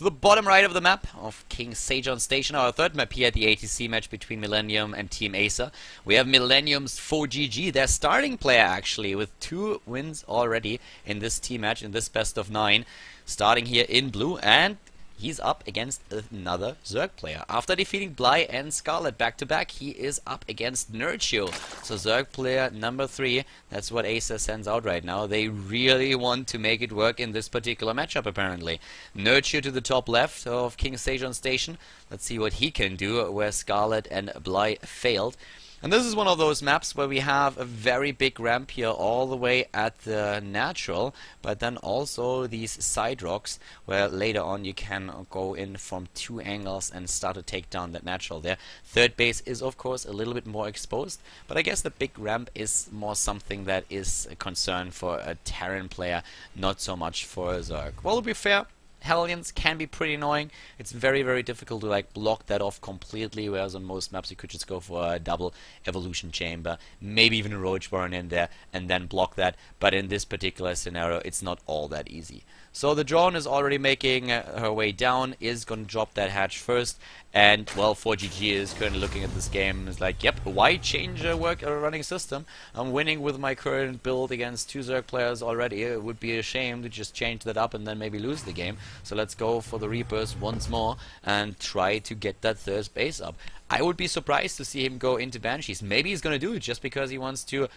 To the bottom right of the map of KenZy Station, our third map here at the ATC match between Millenium and Team Acer. We have Millenium's ForGG, their starting player actually, with 2 wins already in this team match, in this best of 9. Starting here in blue, and he's up against another Zerg player. After defeating Bly and Scarlet back-to-back, he is up against Nerchio. So Zerg player number 3, that's what Acer sends out right now. They really want to make it work in this particular matchup, apparently. Nerchio to the top left of KenZy Station. Let's see what he can do, where Scarlet and Bly failed. And this is one of those maps where we have a very big ramp here all the way at the natural, but then also these side rocks where later on you can go in from 2 angles and start to take down that natural there. Third base is of course a little bit more exposed, but I guess the big ramp is more something that is a concern for a Terran player, not so much for a Zerg. Well, to be fair, Hellions can be pretty annoying. It's very, very difficult to like block that off completely, whereas on most maps you could just go for a double evolution chamber, maybe even a roach warren in there, and then block that. But in this particular scenario, it's not all that easy. So the drone is already making her way down, is going to drop that hatch first, and well, ForGG is currently looking at this game and is like, yep, why change a running system? I'm winning with my current build against 2 Zerg players already. It would be a shame to just change that up and then maybe lose the game. So let's go for the Reapers once more and try to get that third base up. I would be surprised to see him go into Banshees. Maybe he's going to do it just because he wants to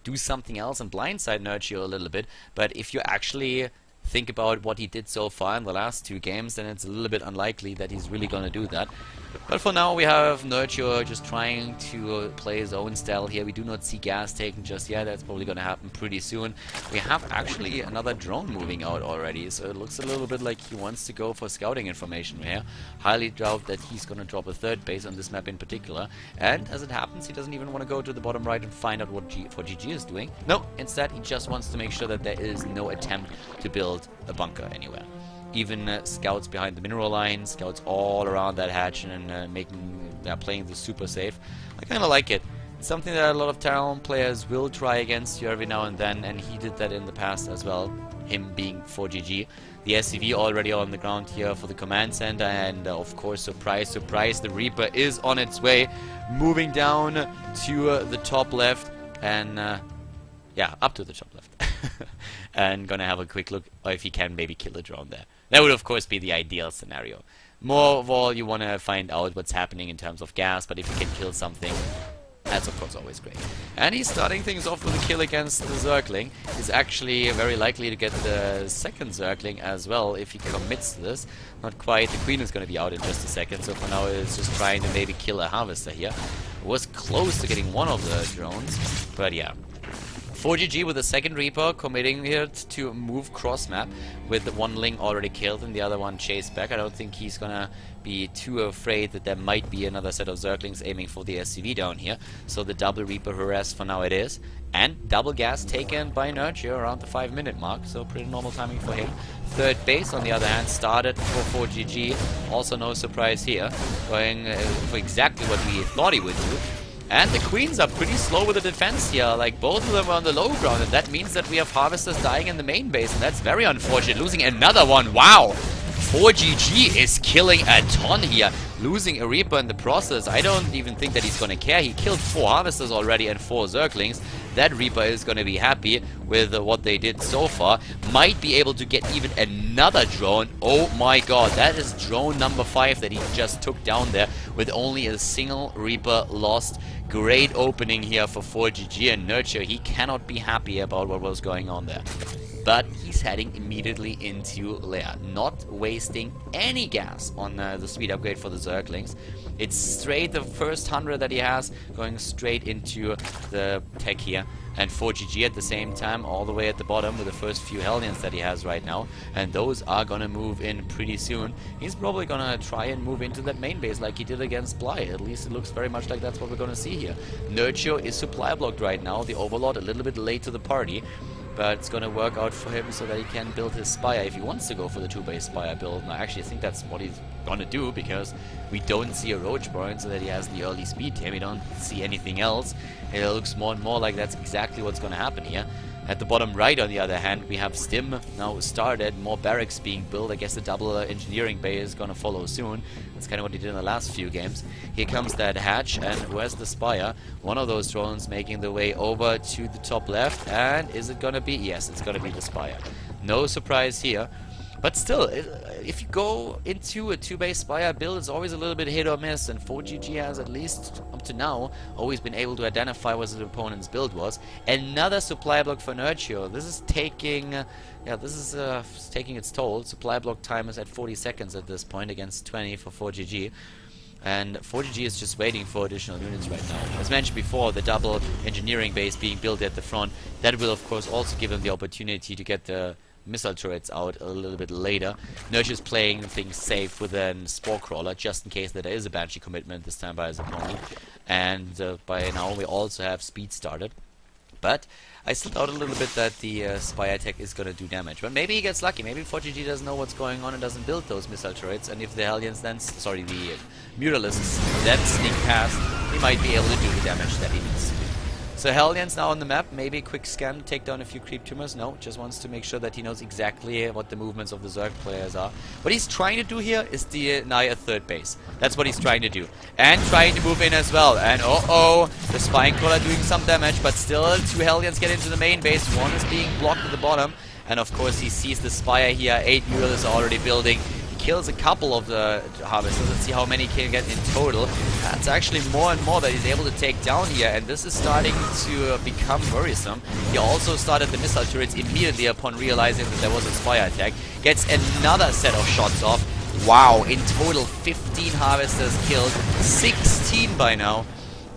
do something else and blindside Nerchio a little bit, but if you actually think about what he did so far in the last 2 games, then it's a little bit unlikely that he's really gonna do that. But for now we have Nerchio just trying to play his own style here. We do not see gas taken just yet. That's probably gonna happen pretty soon. We have actually another drone moving out already, so it looks a little bit like he wants to go for scouting information here. Highly doubt that he's gonna drop a third base on this map in particular. And as it happens, he doesn't even want to go to the bottom right and find out what ForGG is doing. No, instead he just wants to make sure that there is no attempt to build a bunker anywhere. Even scouts behind the mineral line, scouts all around that hatch, and playing this super safe. I kind of like it. It's something that a lot of Terran players will try against you every now and then, and he did that in the past as well, him being ForGG. The SCV already on the ground here for the command center, and of course, surprise, surprise, the Reaper is on its way, moving down to the top left, and yeah, up to the top left. And gonna have a quick look if he can maybe kill a drone there. That would of course be the ideal scenario. More of all, you want to find out what's happening in terms of gas, but if you can kill something, that's of course always great. And he's starting things off with a kill against the Zergling. He's actually very likely to get the second Zergling as well if he commits to this. Not quite, the Queen is going to be out in just a second, so for now it's just trying to maybe kill a Harvester here. Was close to getting one of the drones, but yeah. ForGG with the second Reaper committing here to move cross map with the one Ling already killed and the other one chased back. I don't think he's gonna be too afraid that there might be another set of Zerglings aiming for the SCV down here. So the double Reaper harass for now it is. And double gas taken by Nerchio around the 5-minute mark, so pretty normal timing for him. Third base, on the other hand, started for ForGG. Also no surprise here, going for exactly what we thought he would do. And the Queens are pretty slow with the defense here, like both of them are on the low ground, and that means that we have Harvesters dying in the main base, and that's very unfortunate. Losing another one, wow! ForGG is killing a ton here, losing a Reaper in the process. I don't even think that he's gonna care. He killed 4 Harvesters already and 4 Zerglings. That Reaper is gonna be happy with what they did so far. Might be able to get even another drone. Oh my god, that is drone number 5 that he just took down there with only a single Reaper lost. Great opening here for ForGG, and Nerchio, he cannot be happy about what was going on there. But he's heading immediately into lair, not wasting any gas on the speed upgrade for the Zerglings. It's straight the first 100 that he has, going straight into the tech here. And ForGG at the same time, all the way at the bottom with the first few Hellions that he has right now. And those are gonna move in pretty soon. He's probably gonna try and move into that main base like he did against Bly. At least it looks very much like that's what we're gonna see here. Nerchio is supply blocked right now. The Overlord a little bit late to the party. But it's gonna work out for him so that he can build his Spire if he wants to go for the 2-base Spire build. And I actually think that's what he's gonna do, because we don't see a Roach Burn so that he has the early speed team. We don't see anything else. It looks more and more like that's exactly what's gonna happen here. At the bottom right, on the other hand, we have Stim now started, more barracks being built. I guess the double engineering bay is gonna follow soon. That's kind of what he did in the last few games. Here comes that hatch, and where's the Spire? One of those drones making the way over to the top left, and is it gonna be? Yes, it's gonna be the Spire. No surprise here. But still, if you go into a 2-base Spire build, it's always a little bit hit or miss, and ForGG has, at least up to now, always been able to identify what his opponent's build was. Another supply block for Nerchio. This is taking, taking its toll. Supply block time is at 40 seconds at this point against 20 for ForGG. And ForGG is just waiting for additional units right now. As mentioned before, the double engineering base being built at the front, that will of course also give them the opportunity to get the missile turrets out a little bit later. Nerchio is playing things safe with a Spore Crawler, just in case that there is a Banshee commitment this time by his opponent. And by now we also have speed started. But I still doubt a little bit that the Spire tech is going to do damage. But maybe he gets lucky. Maybe ForGG doesn't know what's going on and doesn't build those missile turrets. And if the Hellions then, the Muralists then sneak past, he might be able to do the damage that he needs to do. So Hellions now on the map, maybe a quick scan, take down a few creep tumors. No, just wants to make sure that he knows exactly what the movements of the Zerg players are. What he's trying to do here is deny a third base. That's what he's trying to do. And trying to move in as well. And the Spine Crawler doing some damage, but still 2 Hellions get into the main base. One is being blocked at the bottom. And of course he sees the Spire here, 8 Murals are already building. Kills a couple of the harvesters. Let's see how many he can get in total. That's actually more and more that he's able to take down here, and this is starting to become worrisome. He also started the missile turrets immediately upon realizing that there was a Spire attack. Gets another set of shots off. Wow, in total 15 harvesters killed, 16 by now.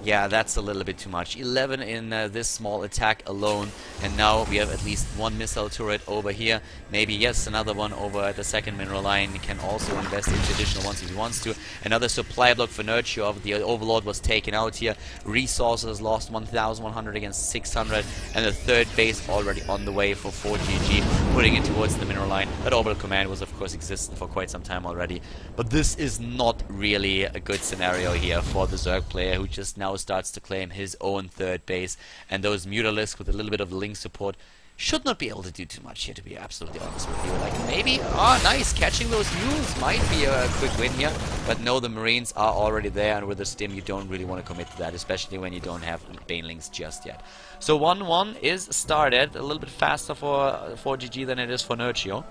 Yeah, that's a little bit too much. 11 in this small attack alone. And now we have at least 1 missile turret over here. Maybe, yes, another one over at the second mineral line. He can also invest into additional ones if he wants to. Another supply block for Nerchio. The Overlord was taken out here. Resources lost 1,100 against 600. And the third base already on the way for ForGG, putting it towards the mineral line. That orbital command was, of course, existent for quite some time already. But this is not really a good scenario here for the Zerg player, who just now starts to claim his own third base, and those Mutalisks with a little bit of link support should not be able to do too much here, to be absolutely honest with you. Like, maybe, nice, catching those mules might be a quick win here, but no, the Marines are already there, and with the Stim you don't really want to commit to that, especially when you don't have Banelings just yet. So 1-1 is started, a little bit faster for ForGG than it is for Nerchio.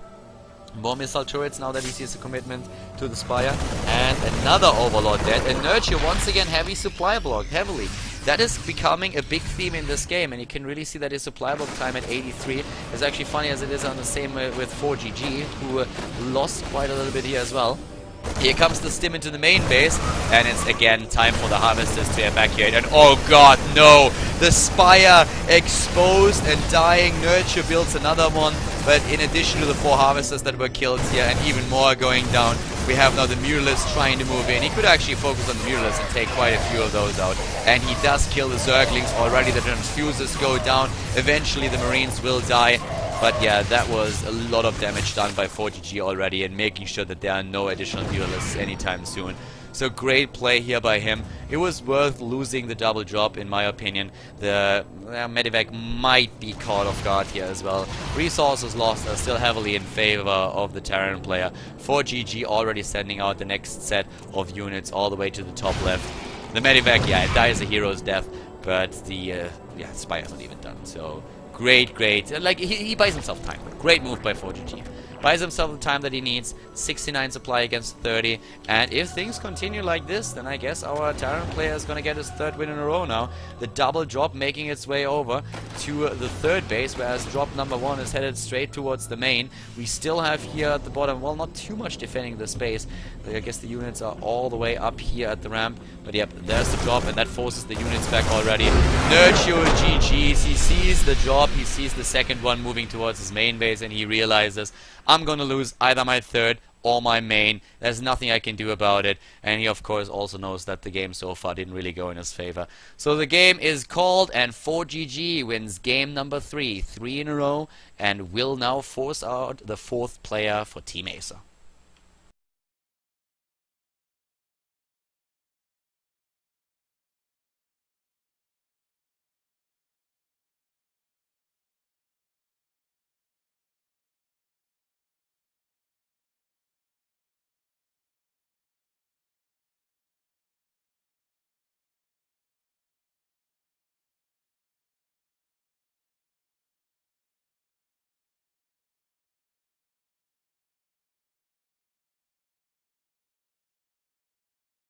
More missile turrets now that he sees a commitment to the Spire. And another Overlord dead. And Nerchio once again heavy supply blocked, heavily. That is becoming a big theme in this game, and you can really see that his supply block time at 83 is actually funny as it is on the same with ForGG, who lost quite a little bit here as well. Here comes the Stim into the main base, and it's again time for the harvesters to evacuate. And oh god, no! The Spire exposed and dying. Nerchio builds another one, but in addition to the 4 harvesters that were killed here, and even more going down, we have now the Muralists trying to move in. He could actually focus on the Muralists and take quite a few of those out. And he does kill the Zerglings already. The transfuses go down. Eventually the Marines will die. But yeah, that was a lot of damage done by ForGG already, and making sure that there are no additional Muralists anytime soon. So great play here by him. It was worth losing the double drop, in my opinion. The Medivac might be caught off guard here as well. Resources lost are still heavily in favor of the Terran player. ForGG already sending out the next set of units all the way to the top left. The Medivac, yeah, it dies a hero's death, but the Spire's not even done. So great. Like, he buys himself time. Great move by ForGG. Buys himself the time that he needs. 69 supply against 30. And if things continue like this, then I guess our Terran player is going to get his 3rd win in a row now. The double drop making its way over to the 3rd base, whereas drop number 1 is headed straight towards the main. We still have here at the bottom, well, not too much defending the space. I guess the units are all the way up here at the ramp. But yep, there's the drop, and that forces the units back already. Nerchio GG's. He sees the drop, he sees the 2nd one moving towards his main base, and he realizes, I'm gonna lose either my 3rd or my main. There's nothing I can do about it. And he of course also knows that the game so far didn't really go in his favor. So the game is called, and ForGG wins game number 3 in a row, and will now force out the 4th player for Team Acer.